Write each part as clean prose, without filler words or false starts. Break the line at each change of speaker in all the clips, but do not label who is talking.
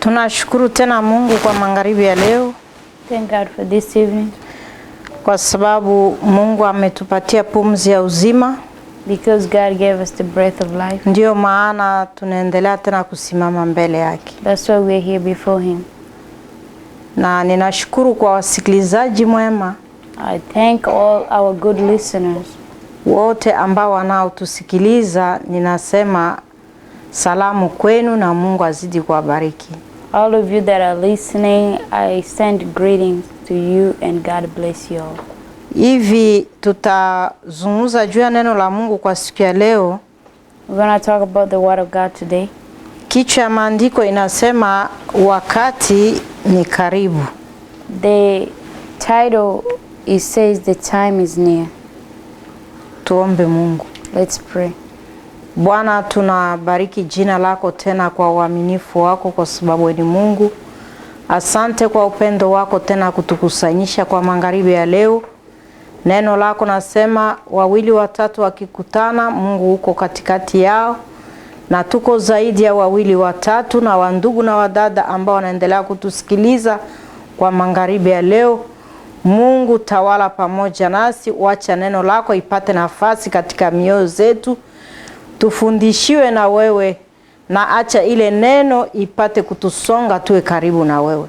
Tunashukuru tena Mungu kwa magharibi ya leo.
Thank God for this evening.
Kwa sababu Mungu ametupatia pumzi ya uzima.
Because God gave us the breath of life.
Ndio maana tunaendelea tena kusimama mbele yake.
That's why we are here before him.
Na ninashukuru kwa wasikilizaji mwema.
I thank all our good listeners.
Wote ambao wanaotusikiliza ninasema salamu kwenu na Mungu azidi kuwabariki.
All of you that are listening, I send greetings to you and God bless you all.
Hivi tutazungumza juu ya neno la Mungu kwa siku ya leo.
We're going to talk about the word of God today.
Kichwa ya maandiko inasema wakati ni karibu.
The title says the time is near.
Tuombe Mungu.
Let's pray.
Bwana, tunabariki jina lako tena kwa uaminifu wako kwa sababu ni Mungu. Asante kwa upendo wako tena kutukusanyisha kwa magharibi ya leo. Neno lako nasema wawili watatu wakikutana Mungu uko katikati yao. Na tuko zaidi ya wawili watatu na wandugu na wadada ambao wanaendelea kutusikiliza kwa magharibi ya leo. Mungu tawala pamoja nasi, wacha neno lako ipate nafasi katika mioyo zetu. Tufundishiwe na wewe na acha ile neno ipate kutusonga tuwe karibu na wewe.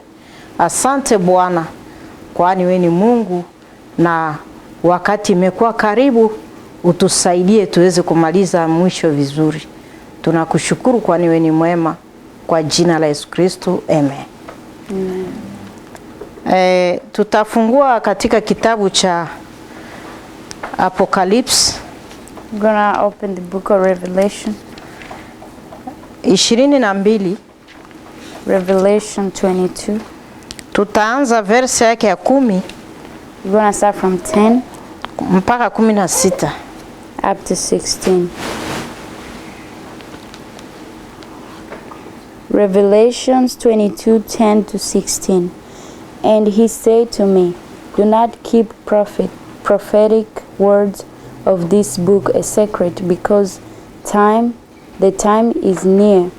Asante Bwana, kwani wewe ni Mungu na wakati imekuwa karibu, utusaidie tuweze kumaliza mwisho vizuri. Tunakushukuru kwani wewe ni mwema, kwa jina la Yesu Kristo. Amen.
Amen.
Tutafungua katika kitabu cha Apocalypse.
We're going to open the book of Revelation.
22.
Revelation 22.
Tutaanza verse yake ya 10.
We're going to start from 10
mpaka 16.
up to 16. Revelations 22:10 to 16. And he said to me, do not keep prophetic words of this book a secret, because the time is near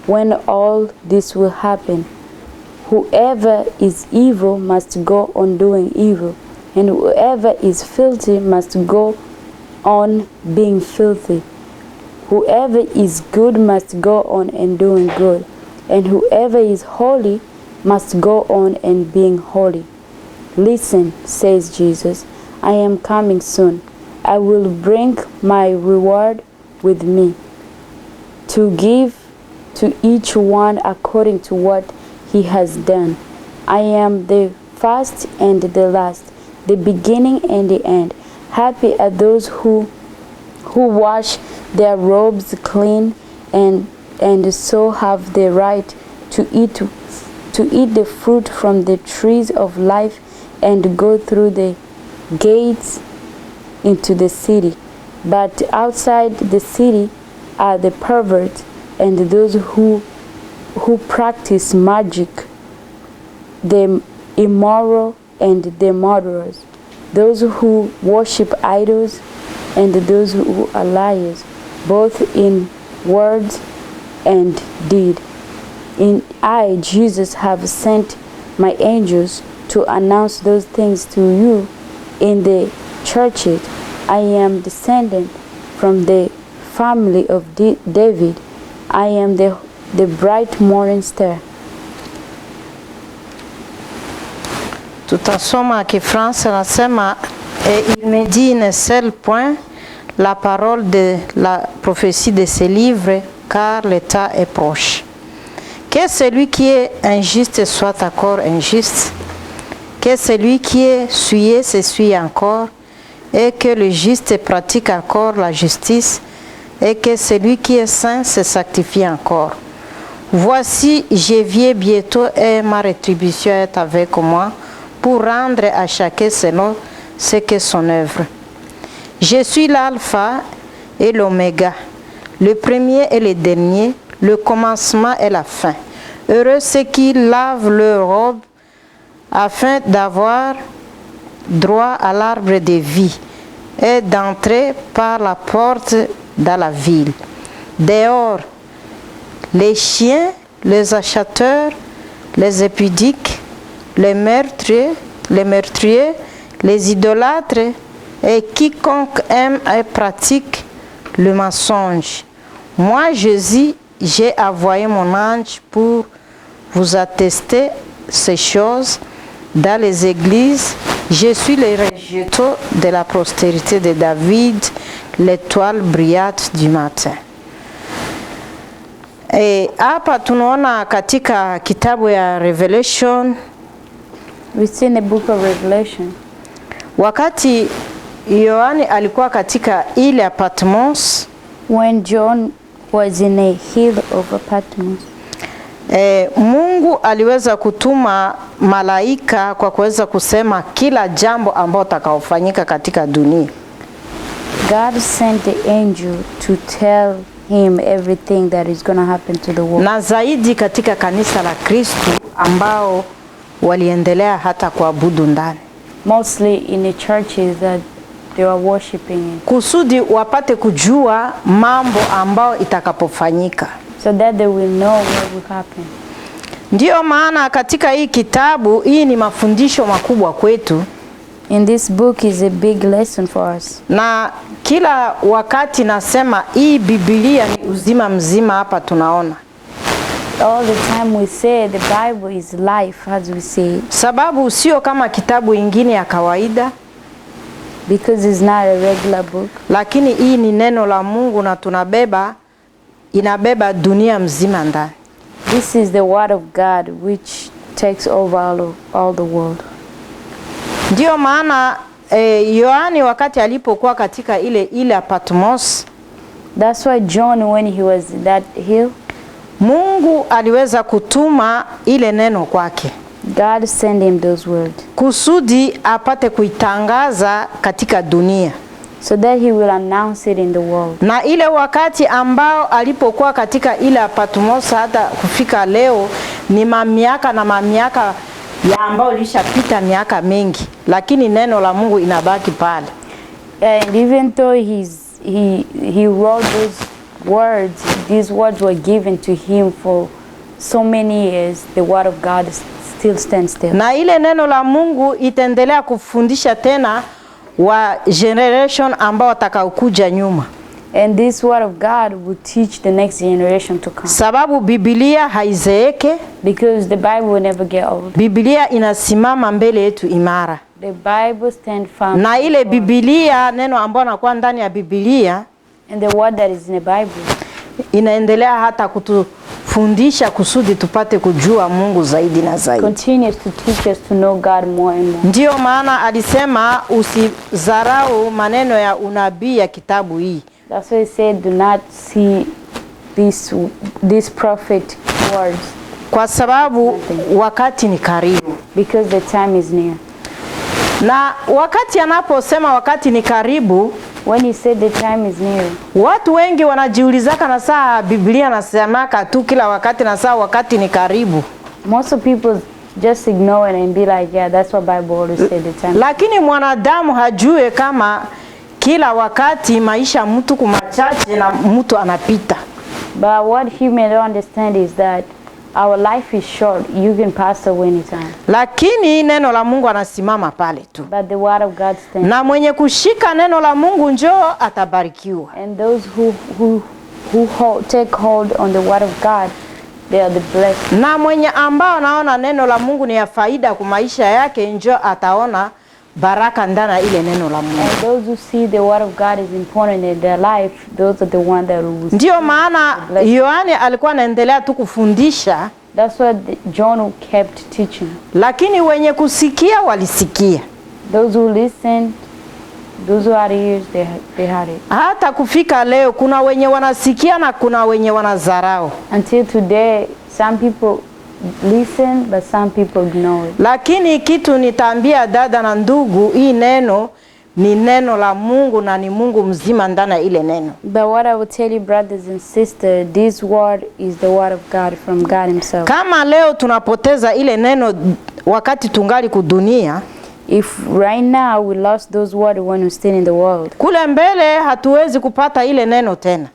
when all this will happen. Whoever is evil must go on doing evil, and whoever is filthy must go on being filthy. Whoever is good must go on and doing good, and whoever is holy must go on and being holy. Listen, says Jesus, I am coming soon. I will bring my reward with me, to give to each one according to what he has done. I am the first and the last, the beginning and the end. Happy are those who wash their robes clean and so have the right to eat the fruit from the trees of life and go through the gates into the city. But outside the city are the perverts and those who practice magic, the immoral and the murderers, those who worship idols, and those who are liars, both in words and deed. And I, Jesus, have sent my angels to announce those things to you in the churches. I am descended from the family of David. I am the bright morning star.
Tutasoma Kifransa nasema et il me dit ne scelle point la parole de la prophétie de ce livre, car l'état est proche. Que celui qui est injuste soit encore injuste, que celui qui est souillé s'essuie encore, et que le juste pratique encore la justice, et que celui qui est saint se sanctifie encore. Voici, je viens bientôt et ma rétribution est avec moi, pour rendre à chacun selon ce qu'est son œuvre. Je suis l'alpha et l'oméga, le premier et le dernier, le commencement et la fin. Heureux ceux qui lavent leur robe afin d'avoir droit à l'arbre de vie et d'entrer par la porte dans la ville. Dehors, les chiens, les acheteurs, les épudiques, les meurtriers, les idolâtres et quiconque aime et pratique le mensonge. Moi, Jésus, j'ai envoyé mon ange pour vous attester ces choses dans les églises. Je suis le rejeton de la postérité de David, l'étoile brillante du matin. E hapa tunaona katika kitabu ya Revelation,
we see in the book of Revelation,
wakati Yohani alikuwa katika ile ya Patmos,
when John was in a hill of Patmos,
Mungu aliweza kutuma malaika kwa kuweza kusema kila jambo ambalo utakaofanyika katika dunia.
God sent the angel to tell him everything that is going to happen to the world.
Na zaidi katika kanisa la Kristo ambao waliendelea hata kuabudu ndani.
Mostly in the churches that they were worshiping in.
Kusudi wapate kujua mambo ambao itakapofanyika.
So that they will know what will happen.
Ndiyo maana katika hii kitabu, hii ni mafundisho makubwa kwetu.
In this book is a big lesson for us.
Na kila wakati nasema hii Biblia ni uzima mzima hapa tunaona.
All the time we say the Bible is life, as we say.
Sababu sio kama kitabu ingine ya kawaida.
Because it's not a regular book.
Lakini hii ni neno la Mungu na inabeba dunia mzima ndani.
This is the word of God which takes over all the world.
Ndiyo maana Yohani wakati alipokuwa katika ile Patmos,
that's why John, when he was in that hill,
Mungu aliweza kutuma ile neno kwake.
God sent him those words.
Kusudi apate kuitangaza katika dunia.
So that he will announce it in the world.
Na ile wakati ambao alipokuwa katika ile Patmos hata kufika leo ni mamiaka na mamiaka ya ambao lishapita miaka mengi, lakini neno la Mungu inabaki pale.
And even though he wrote those words, these words were given to him for so many years, the word of God still stands still.
Na ile neno la Mungu itaendelea kufundisha tena wa generation ambao watakaokuja nyuma.
And this word of God will teach the next generation to come.
Sababu Biblia haizeeke.
Because the Bible will never get old.
Biblia inasimama mbele yetu imara.
The Bible stands firm.
Na ile Biblia, neno ambalo nakuwa ndani ya Biblia,
and the word that is in the Bible,
inaendelea hata kutufundisha kusudi tupate kujua Mungu zaidi na zaidi.
Continues to teach us to know God more and more.
Ndiyo maana alisema usidharau maneno ya unabii ya kitabu hii.
That's why he said, do not see this prophet words.
Kwa sababu wakati ni karibu.
Because the time is near.
Na wakati anaposema wakati ni karibu,
when he said the time is near,
watu wengi wanajiulizaka na saa Biblia nasemaka tu kila wakati na saa wakati ni karibu.
Most of people just ignore it and be like, yeah, that's what Bible always said the time.
Lakini mwanadamu hajue kama kila wakati maisha mtu kumachache na mtu anapita.
But what human don't understand is that our life is short. You can pass away anytime.
Lakini neno la Mungu anasimama pale tu.
But the word of God stands.
Na mwenye kushika neno la Mungu njoo atabarikiwa.
And those who take hold on the word of God, they are the blessed.
Na mwenye ambao naona neno la Mungu ni ya faida kwa maisha yake njoo ataona baraka ndani ile neno la Mungu.
And those who see the word of God is important in their life, those are the ones that will.
Ndio maana Yohani alikuwa anaendelea tu kufundisha.
That's what John kept teaching.
Lakini wenye kusikia walisikia.
Those who listen, those who had ears, they had it.
Hata kufika leo kuna wenye wanasikia na kuna wenye wanazarau.
Until today, some people listen, but some people ignore it.
Lakini kitu nitaambia dada na ndugu, hii neno ni neno la Mungu na ni Mungu mzima ndani ile neno.
But what I will tell you, brothers and sisters, this word is the word of God from God himself.
Kama leo tunapoteza ile neno wakati tungali kudunia,
if right now we lost those words when we still in the world,
kule mbele hatuwezi kupata ile neno tena.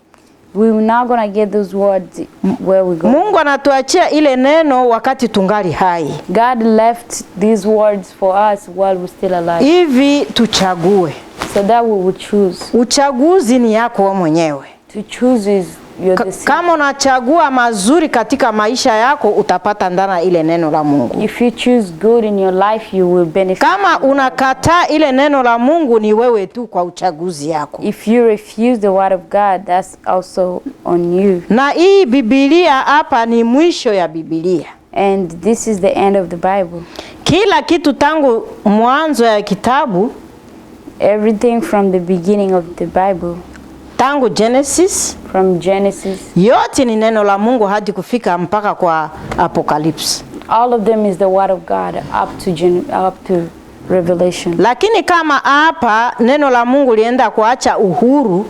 we're not going to get those words where we go.
Mungu anatuachia ile neno wakati tungali hai.
God left these words for us while we're still alive.
Hivi tuchague.
So that we will choose.
Uchaguzi ni yako wewe mwenyewe.
To choose is your decision.
Kama unachagua mazuri katika maisha yako utapata ndana ile neno la Mungu.
If you choose good in your life, you will benefit.
Kama unakataa ile neno la Mungu ni wewe tu kwa uchaguzi yako.
If you refuse the word of God, that's also on you.
Na hii Biblia hapa ni mwisho ya Biblia.
And this is the end of the Bible.
Kila kitu tangu mwanzo ya kitabu,
Everything from the beginning of the Bible,
tangu Genesis,
from Genesis,
yote ni neno la Mungu hadi kufika mpaka kwa Apocalypse.
all of them is the word of God up to Revelation.
Lakini kama hapa neno la Mungu lienda kuacha uhuru,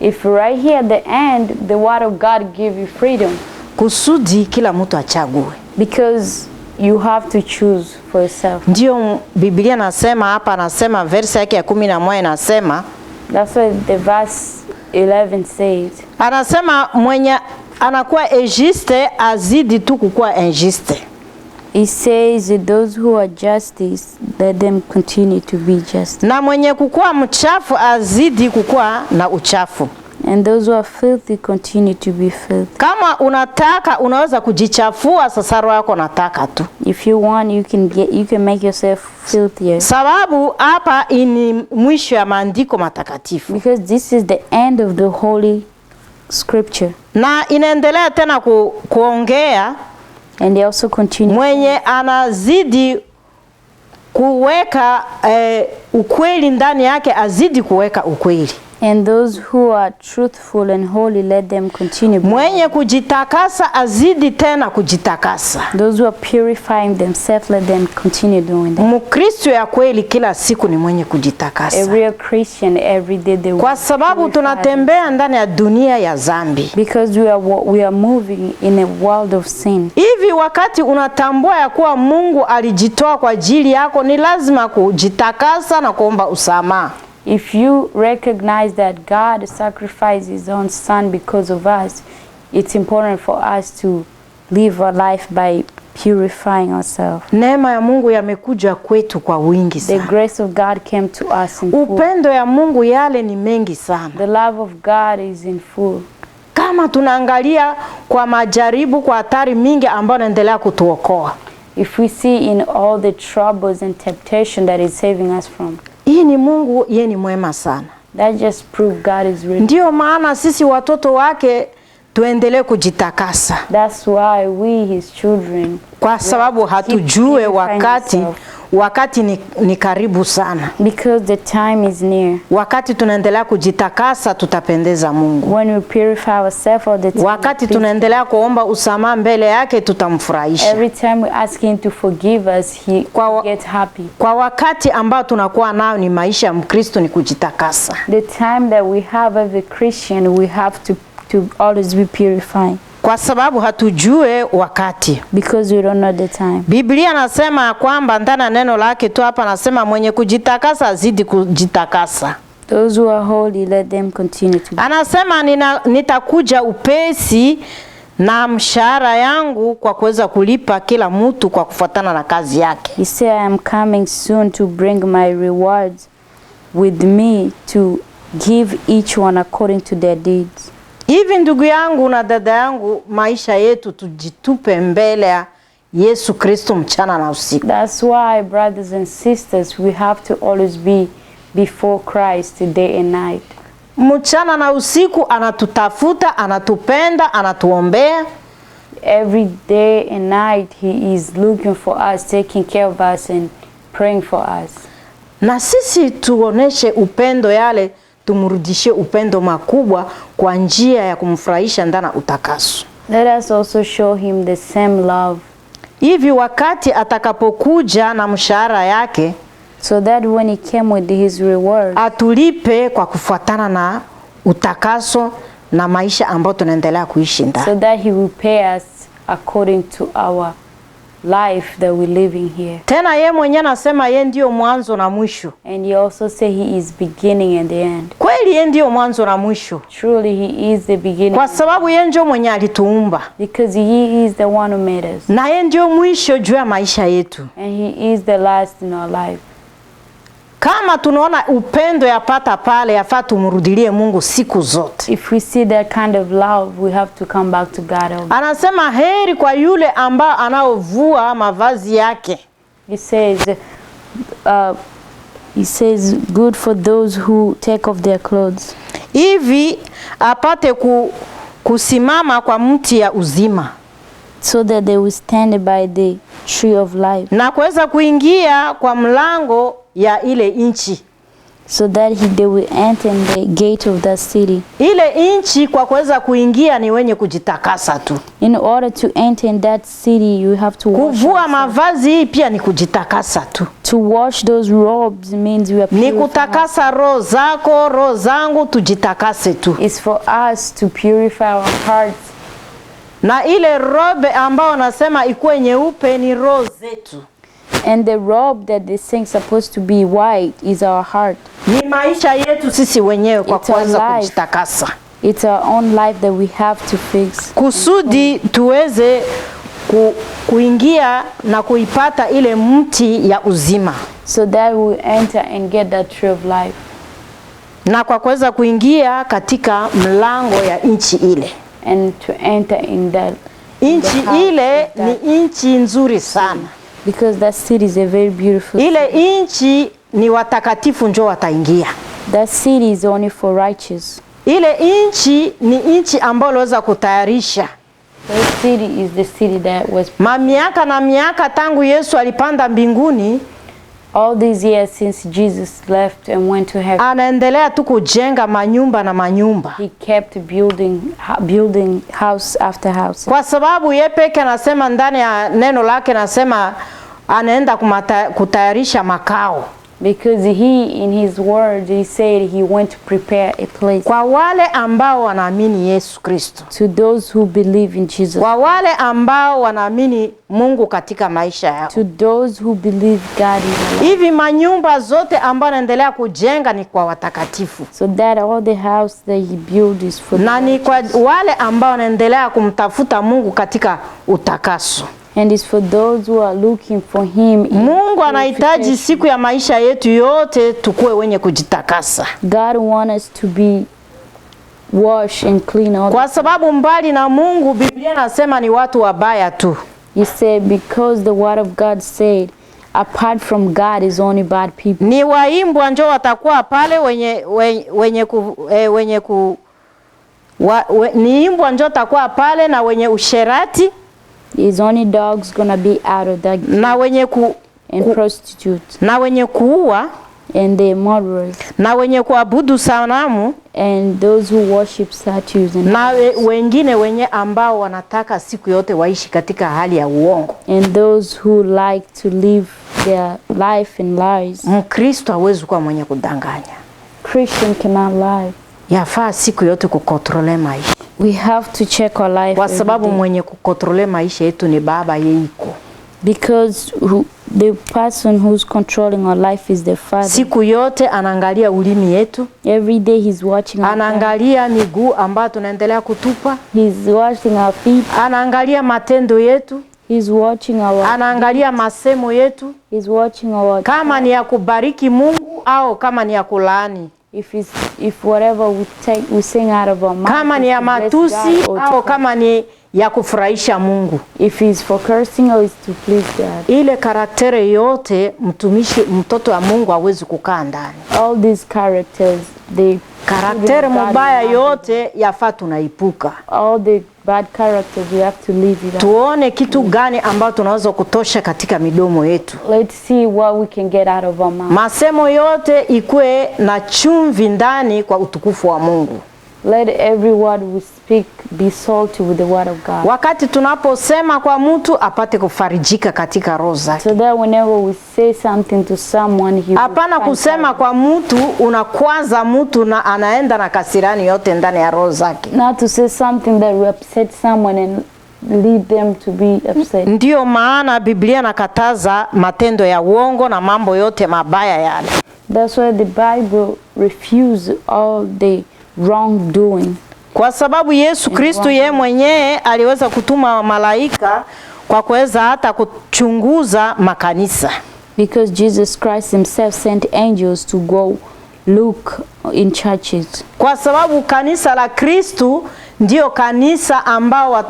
If right here at the end, the word of God give you freedom,
kusudi kila mtu achague.
because you have to choose for yourself.
Ndio Biblia nasema hapa, nasema verse yake ya 11 nasema,
That's what the verse 11 says.
anasema mwenye anakuwa injuste azidi tu kukuwa injuste.
It says that those who are justice, let them continue to be just.
Na mwenye kukuwa mchafu azidi kukuwa na uchafu.
And those who are filthy continue to be filthy.
Kama unataka unaweza kujichafua, sasa roho yako nataka tu.
If you want, you can make yourself filthier.
Sababu hapa ni mwisho ya maandiko matakatifu.
Because this is the end of the holy scripture.
Na inaendelea tena kuongea,
And they also continue.
mwenye anazidi kuweka ukweli ndani yake azidi kuweka ukweli.
And those who are truthful and holy, let them continue.
Mwenye kujitakasa azidi tena kujitakasa.
Those who are purifying themselves, let them continue doing that.
Mkristo ya kweli kila siku ni mwenye kujitakasa.
A real Christian, every day they
Kwa sababu tunatembea ndani ya dunia ya dhambi.
Because we are moving in a world of sin.
Hivi wakati unatambua ya kuwa Mungu alijitoa kwa ajili yako, ni lazima kujitakasa na kuomba usamaha.
If you recognize that God sacrificed his own son because of us, it's important for us to live our life by purifying ourselves.
Neema ya Mungu yamekuja kwetu kwa wingi
The
sana.
grace of God came to us in full.
Upendo ya Mungu yale ni mengi sana.
The love of God is in full.
Kama tunaangalia kwa majaribu, kwa hatari mingi ambayo inaendelea kutuokoa.
If we see in all the troubles and temptation that is saving us from,
Hii ni Mungu, yeye ni mwema sana.
that just proves God is real.
Ndio maana sisi watoto wake tuendelee kujitakasa.
That's why we, his children,
Kwa sababu hatujue wakati ni karibu sana.
because the time is near.
Wakati tunaendelea kujitakasa tutapendeza Mungu.
When we purify ourselves all the time,
Wakati tunaendelea kuomba usamaha mbele yake tutamfurahisha.
every time we ask him to forgive us, he gets happy.
Kwa wakati ambao tunakuwa nao ni maisha ya Mkristo ni kujitakasa.
The time that we have as a Christian, we have to always be purifying.
Kwa sababu hatujue wakati.
Because we don't know the time.
Biblia nasema kwamba ndani ya neno lake tu hapa nasema mwenye kujitakasa azidi kujitakasa.
Those who are holy, let them continue to be.
Anasema nitakuja upesi na mshahara yangu kwa kuweza kulipa kila mtu kwa kufuatana na kazi yake.
He said, I am coming soon to bring my rewards with me to give each one according to their deeds.
Hivi ndugu yangu na dada yangu, maisha yetu tujitupe mbele ya Yesu Kristo mchana na usiku.
That's why, brothers and sisters, we have to always be before Christ day and night.
Mchana na usiku anatutafuta, anatupenda, anatuombea.
Every day and night he is looking for us, taking care of us and praying for us.
Na sisi tuoneshe upendo yale, tumrudishie upendo makubwa kwa njia ya kumfurahisha ndani utakaso.
Let us also show him the same love.
Hivi wakati atakapokuja na mshahara yake,
so that when he came with his reward,
atulipe kwa kufuatana na utakaso na maisha ambayo tunaendelea kuishi ndani.
so that he will pay us according to our life that we're living here.
Tena yeye mwenyewe anasema yeye ndio mwanzo na mwisho.
And he also said he is beginning and the end.
Kweli yeye ndio mwanzo na mwisho.
Truly he is the beginning.
Kwa sababu yeye ndio mwenye alituumba.
Because he is the one who made us.
Na yeye ndio mwisho juu ya maisha yetu.
And he is the last in our life.
Kama tunaona upendo yapata pale, yafaa tumrudilie Mungu siku zote.
If we see that kind of love, we have to come back to God.
Anasema heri kwa yule ambao anaovua mavazi yake.
He says good for those who take off their clothes.
Hivi apate kusimama kwa mti ya uzima.
So that they will stand by the tree of life.
Na kuweza kuingia kwa mlango ya ile inchi.
So that they will enter in the gate of that city.
Ile inchi kwa kuweza kuingia ni wenye kujitakasa tu.
In order to enter in that city, you have to wash.
Kuvua mavazi hii pia ni kujitakasa tu.
To wash those robes means we are purified.
Ni kutakasa roho zako, roho zangu, tujitakase tu.
It's for us to purify our hearts.
Na ile robe ambao nasema ikuwe nyeupe ni roho zetu.
And the robe that they saying supposed to be white is our heart.
Ni maisha yetu sisi wenyewe kwa kuweza kujitakasa.
It's our own life that we have to fix.
Kusudi tuweze kuingia na kuipata ile mti ya uzima.
So that we enter and get that tree of life.
Na kwa kuweza kuingia katika mlango ya inchi ile.
And to enter in that.
Inchi ile ni inchi nzuri sana.
Because that city is a very beautiful
ile inchi ni watakatifu njoo wataingia.
That city is only for righteous.
Ile inchi ni inchi ambayo waweza kutayarisha.
That city is the city that was
miaka na miaka tangu Yesu alipanda mbinguni.
All these years since Jesus left and went to heaven.
Anaendelea tu kujenga manyumba na manyumba.
He kept building house after house.
Kwa sababu yeye peke anasema ndani ya neno lake anasema anaenda kutayarisha makao.
Because he in his word he said he went to prepare a place.
Kwa wale ambao wanaamini Yesu Kristo.
To those who believe in Jesus.
Kwa wale ambao wanaamini Mungu katika maisha yao.
To those who believe God in their life.
Hivi manyumba zote ambao anaendelea kujenga ni kwa watakatifu.
So that all the house that he built is for
na ni kwa wale ambao wanaendelea kumtafuta Mungu katika utakaso.
And it's for those who are looking for him.
Mungu anahitaji siku ya maisha yetu yote tukue wenye kujitakasa.
God wants us to be washed and clean all.
Kwa sababu mbali na Mungu Biblia inasema ni watu wabaya tu.
He said because the word of God said apart from God is only bad people.
Ni waimbwa njoo watakuwa pale ni imbwa njoo watakuwa pale na wenye usherati.
Is only dogs gonna be out of that.
Na wenye
and prostitutes.
Na wenye kuua.
And the murderers.
Na wenye kuabudu sanamu.
And those who worship statues. And
na wengine wenye ambao wanataka siku yote waishi katika hali ya uongo.
And those who like to live their life in lies.
Mkristo hawezi kuwa mwenye kudanganya.
Christian cannot lie.
Yafaa siku yote kukontrole maisha.
We have to check our life.
Kwa sababu mwenye kukontrole maisha yetu ni Baba yeiko.
Because the person who's controlling our life is the Father.
Siku yote anaangalia ulimi yetu.
Every day he's watching.
Anaangalia miguu ambayo tunaendelea kutupa.
He's watching our feet.
Anaangalia matendo yetu.
He's watching our.
Anaangalia masemo yetu.
He's watching our.
Kama ni ya kubariki Mungu au kama ni ya kulaani.
If whatever we sing out of our mouth.
Kama ni ya matusi au kama ni ya kufurahisha Mungu.
If it's for cursing or it's to please God.
Ile karaktere yote mtoto wa Mungu hawezi kukaa ndani.
All these characters,
karaktere mubaya yote yafaa tunaipuka.
All the bad characters we have to leave it out.
Tuone kitu gani ambao tunaweza kutosha katika midomo yetu.
Let's see what we can get out of our mouth.
Masemo yote ikue na chumvi ndani kwa utukufu wa Mungu.
Let every word we speak be salty with the word of God.
Wakati tunaposema kwa mtu apate kufarijika katika roho zake.
So that whenever we say something to someone he.
Hapana kusema kwa mtu unakwaza mtu na anaenda na kasirani yote ndani ya roho zake.
Not to say something that will upset someone and lead them to be upset.
Ndiyo maana Biblia nakataza matendo ya uongo na mambo yote mabaya yale.
That's why the Bible refuses all the wrongdoing.
Kwa sababu Yesu Kristo yeye mwenyewe aliweza kutuma malaika kwa kuweza hata kuchunguza makanisa.
Because Jesus Christ himself sent angels to go look in churches.
Kwa sababu kanisa la Kristo ndio kanisa ambao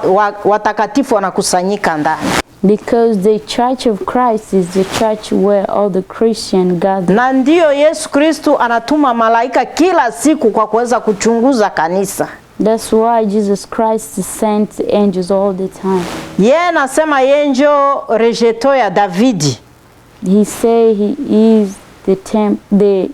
watakatifu wanakusanyika ndani.
Because the church of Christ is the church where all the Christians gather.
Na ndio Yesu Kristo anatuma malaika kila siku kwa kuweza kuchunguza kanisa.
That's why Jesus Christ sent angels all the time.
Yeye anasema yeye ndio rejeto ya Davidi.
He say he is the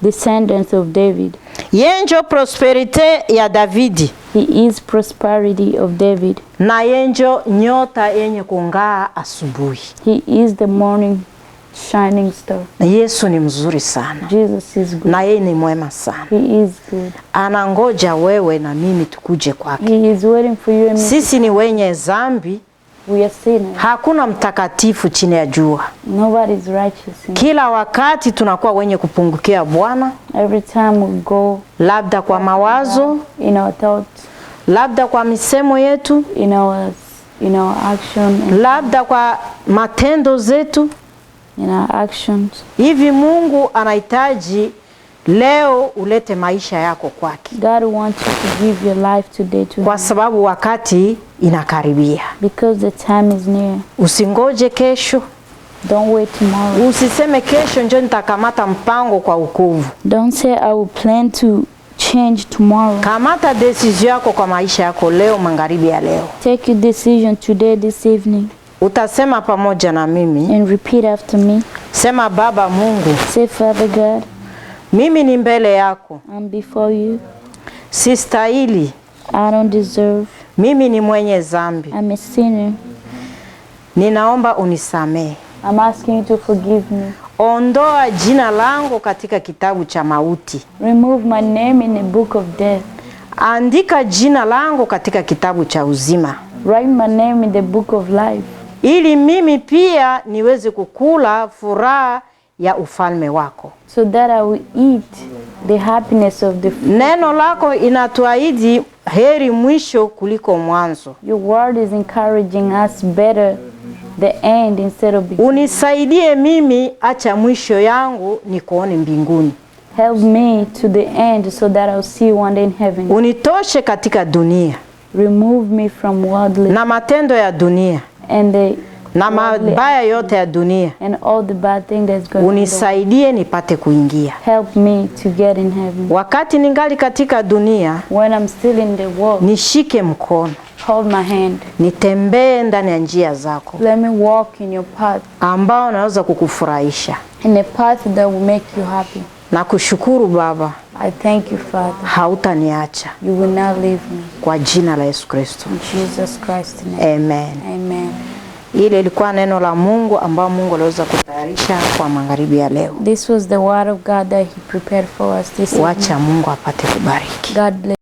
descendant of David.
Yeye ndio prosperite ya Davidi.
He is prosperity of David.
Na yeye ndio nyota yenye kung'aa asubuhi.
He is the morning shining star.
Na Yesu ni mzuri sana.
Jesus is good.
Na yeye ni mwema sana.
He is good.
Anangoja wewe na mimi tukuje kwake.
He is waiting for you and me.
Sisi ni wenye dhambi.
We are sinners.
Hakuna mtakatifu chini ya jua.
Nobody is righteous.
Kila wakati tunakuwa wenye kupungukia Bwana.
Every time we go,
labda kwa mawazo,
in our thoughts,
labda kwa misemo yetu,
in our action,
labda kwa matendo zetu,
in our actions.
Hivi Mungu anahitaji leo ulete maisha yako kwake.
God wants you to give your life today to
Kwa
him.
sababu wakati inakaribia.
Because the time is near.
Usingoje kesho.
Don't wait tomorrow.
Usiseme kesho ndio nitakamata mpango kwa wokovu.
Don't say I will plan to change tomorrow.
Kamata decision yako kwa maisha yako leo, magharibi ya leo.
Take your decision today, this evening.
Utasema pamoja na mimi.
And repeat after me.
Sema, Baba Mungu.
Say, Father God.
Mimi ni mbele yako.
I'm before you.
Sistahili.
I don't deserve.
Mimi ni mwenye dhambi.
I'm a sinner.
Ninaomba unisamehe.
I'm asking you to forgive me.
Ondoa jina langu katika kitabu cha mauti.
Remove my name in the book of death.
Andika jina langu katika kitabu cha uzima.
Write my name in the book of life.
Ili mimi pia niweze kukula furaha ya ufalme wako.
So that I will eat the happiness of the fruit.
Neno lako inatuahidi heri mwisho kuliko mwanzo.
Your word is encouraging us better the end instead of beginning.
Unisaidie mimi, acha mwisho yangu nikuone mbinguni.
Help me to the end so that I'll see you one day in heaven.
Unitoshe katika dunia.
Remove me from worldly
na matendo ya dunia
and the
na mabaya yote ya dunia.
And all the bad things that's going on.
Unisaidie nipate kuingia.
Help me to get in heaven.
Wakati ningali katika dunia,
when I'm still in the world,
nishike mkono.
Hold my hand.
Nitembee ndani ya njia zako.
Let me walk in your path.
Ambao naweza kukufurahisha.
In a path that will make you happy.
Na kushukuru Baba.
I thank you, Father.
Hautaniacha.
You will not leave me.
Kwa jina la Yesu Kristo.
In Jesus Christ's name.
Amen.
Amen.
Ile ilikuwa neno la Mungu ambao Mungu aliweza kutayarisha kwa magharibi ya leo.
This was the word of God that he prepared for us this evening.
Wacha Mungu apate kubariki.
God bless.